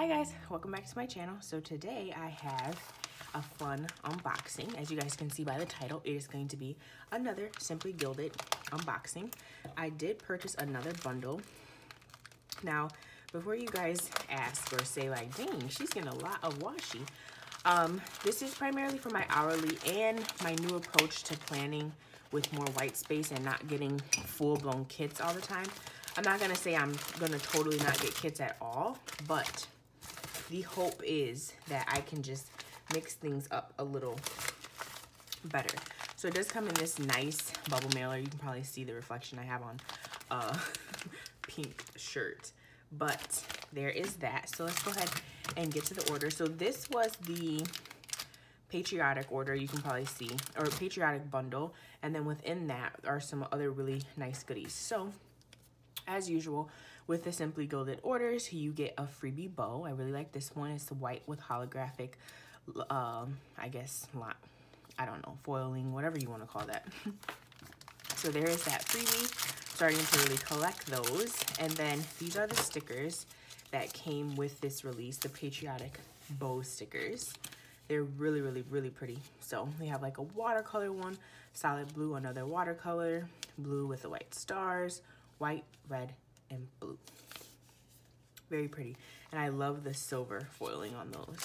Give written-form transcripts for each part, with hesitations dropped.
Hi guys, welcome back to my channel. So today I have a fun unboxing. As you guys can see by the title, it is going to be another Simply Gilded unboxing. I did purchase another bundle. Now, before you guys ask or say like, dang, she's getting a lot of washi. This is primarily for my hourly and my new approach to planning with more white space and not getting full-blown kits all the time. I'm not gonna say I'm gonna totally not get kits at all, but the hope is that I can just mix things up a little better. So it does come in this nice bubble mailer. You can probably see the reflection I have on a pink shirt, but there is that. So let's go ahead and get to the order. So this was the patriotic order, you can probably see, or patriotic bundle, and then within that are some other really nice goodies. So as usual, with the Simply Gilded orders, you get a freebie bow. I really like this one. It's the white with holographic, I guess, I don't know, foiling, whatever you want to call that. So there is that freebie, starting to really collect those. And then these are the stickers that came with this release, the patriotic bow stickers. They're really, really, really pretty. So we have like a watercolor one, solid blue, another watercolor, blue with the white stars, white, red, and blue. Very pretty. And I love the silver foiling on those.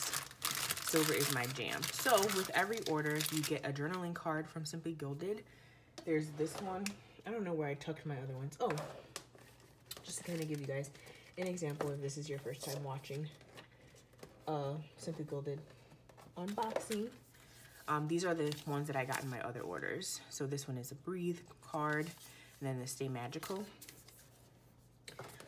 Silver is my jam. So with every order, you get a journaling card from Simply Gilded. There's this one. I don't know where I tucked my other ones. Oh, just to kind of give you guys an example if this is your first time watching Simply Gilded unboxing. These are the ones that I got in my other orders. So this one is a breathe card, and then the Stay Magical.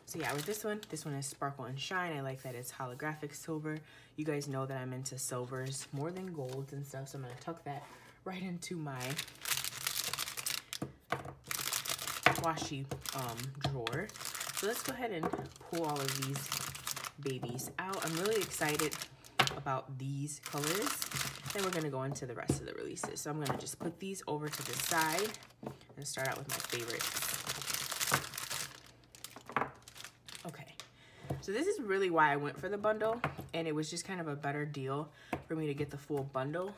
So yeah, with this one is Sparkle and Shine. I like that it's holographic silver. You guys know that I'm into silvers more than golds and stuff, so I'm gonna tuck that right into my washi drawer. So let's go ahead and pull all of these babies out. I'm really excited about these colors. Then we're gonna go into the rest of the releases. So I'm gonna just put these over to the side and start out with my favorites. Okay, so this is really why I went for the bundle, and it was just kind of a better deal for me to get the full bundle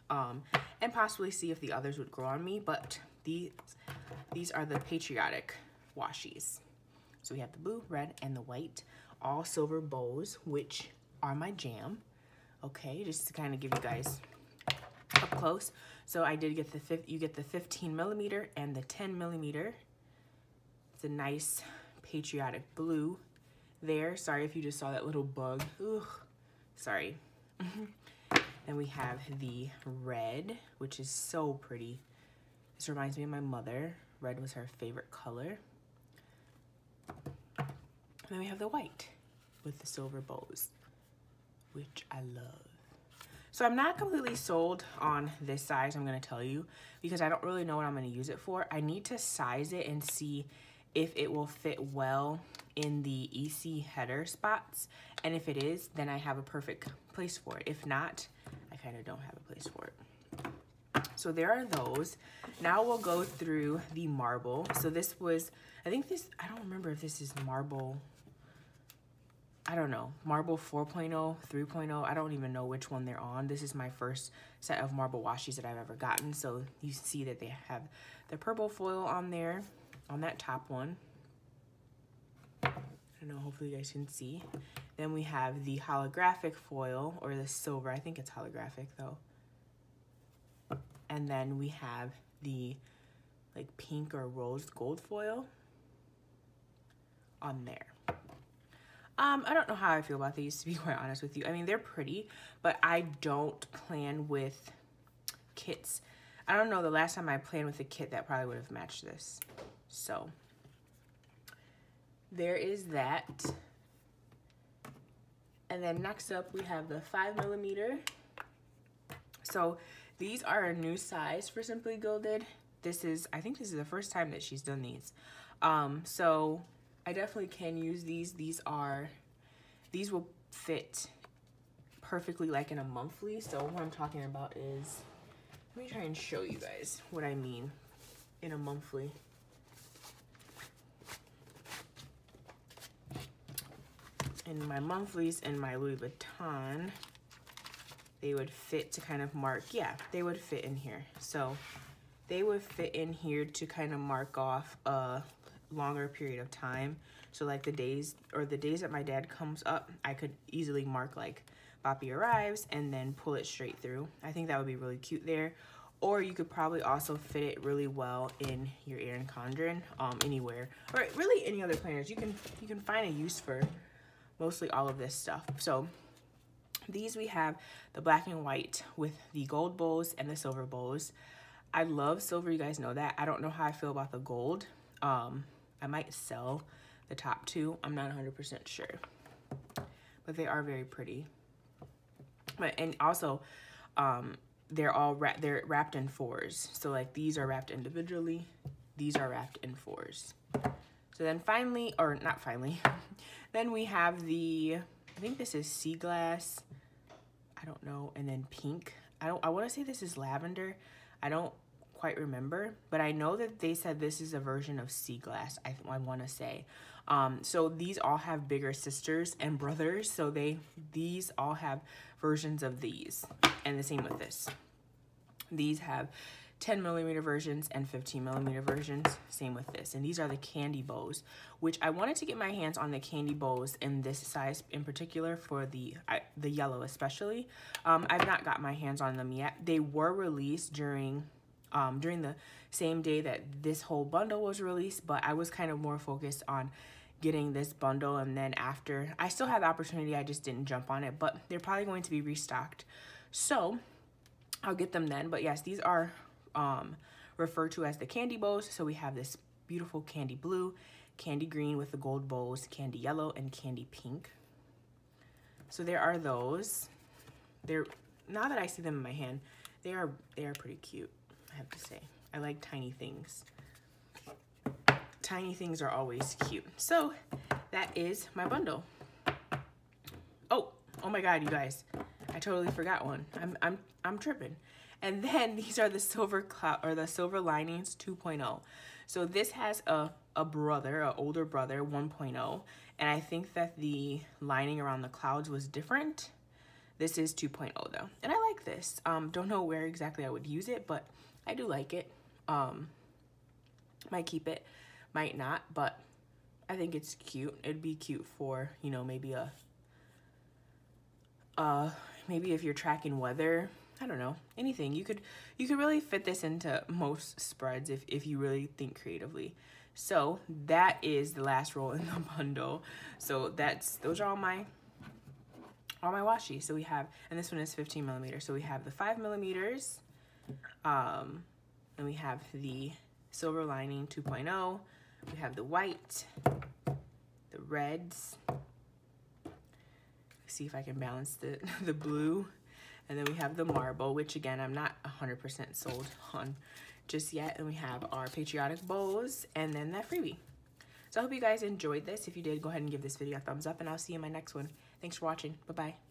and possibly see if the others would grow on me. But these are the patriotic washis. So we have the blue, red, and the white, all silver bows, which are my jam. Okay, just to kind of give you guys up close. So I did get you get the 15mm and the 10mm. It's a nice patriotic blue there. Sorry if you just saw that little bug. Ugh, sorry. Then we have the red, which is so pretty. This reminds me of my mother. Red was her favorite color. And then we have the white with the silver bows, which I love. So I'm not completely sold on this size, I'm gonna tell you, because I don't really know what I'm gonna use it for. I need to size it and see if it will fit well in the EC header spots. And if it is, then I have a perfect place for it. If not, I kind of don't have a place for it. So there are those. Now we'll go through the marble. So this was, I don't remember if this is marble, I don't know, marble 4.0, 3.0, I don't even know which one they're on. This is my first set of marble washis that I've ever gotten. So you see that they have the purple foil on there, on that top one. I don't know, hopefully you guys can see. Then we have the holographic foil, or the silver, I think it's holographic though. And then we have the like pink or rose gold foil on there. I don't know how I feel about these, to be quite honest with you. I mean, they're pretty, but I don't plan with kits. I don't know, the last time I planned with a kit that probably would have matched this. So there is that. And then next up we have the 5mm. So these are a new size for Simply Gilded. I think this is the first time that she's done these. So I definitely can use these. These will fit perfectly like in a monthly. So what I'm talking about is, let me try and show you guys what I mean in a monthly. in my monthlies and my Louis Vuitton, they would fit to kind of mark, yeah, they would fit in here. So they would fit in here to kind of mark off a longer period of time. So like the days that my dad comes up, I could easily mark like Boppy arrives and then pull it straight through. I think that would be really cute there. Or you could probably also fit it really well in your Erin Condren, anywhere, or really any other planners. You can find a use for mostly all of this stuff. So these we have the black and white with the gold bows and the silver bows. I love silver, you guys know that. I don't know how I feel about the gold. I might sell the top two. I'm not 100% sure, but they are very pretty. But and also, they're wrapped in fours. So like these are wrapped individually, these are wrapped in fours. So then finally, or not finally, then we have the, I think this is sea glass, I don't know, and then pink. I want to say this is lavender. I don't quite remember, but I know that they said this is a version of sea glass, I want to say. So these all have bigger sisters and brothers, so these all have versions of these, and the same with this. These have 10mm versions and 15mm versions, same with this. And these are the candy bows, which I wanted to get my hands on the candy bows in this size in particular for the yellow especially. I've not got my hands on them yet. They were released during the same day that this whole bundle was released, but I was kind of more focused on getting this bundle, and then after, I still have the opportunity, I just didn't jump on it, but they're probably going to be restocked. So I'll get them then. But yes, these are referred to as the candy bows. So we have this beautiful candy blue, candy green with the gold bows, candy yellow, and candy pink. So there are those. Now that I see them in my hand, they are pretty cute, I have to say. I like tiny things. Tiny things are always cute. So that is my bundle. Oh my God, you guys, I totally forgot one. I'm tripping. And then these are the silver linings 2.0. So this has a older brother 1.0, and I think that the lining around the clouds was different. This is 2.0 though, and I like this. Don't know where exactly I would use it, but I do like it. Might keep it, might not, but I think it's cute. It'd be cute for, you know, maybe maybe if you're tracking weather, I don't know, anything. You could really fit this into most spreads if you really think creatively. So that is the last roll in the bundle. So those are all my washi. So we have, and this one is 15mm. So we have the 5mm, and we have the silver lining 2.0. We have the white, the reds. See if I can balance the blue. And then we have the marble, which again, I'm not 100% sold on just yet. And we have our patriotic bows and then that freebie. So I hope you guys enjoyed this. If you did, go ahead and give this video a thumbs up, and I'll see you in my next one. Thanks for watching. Bye-bye.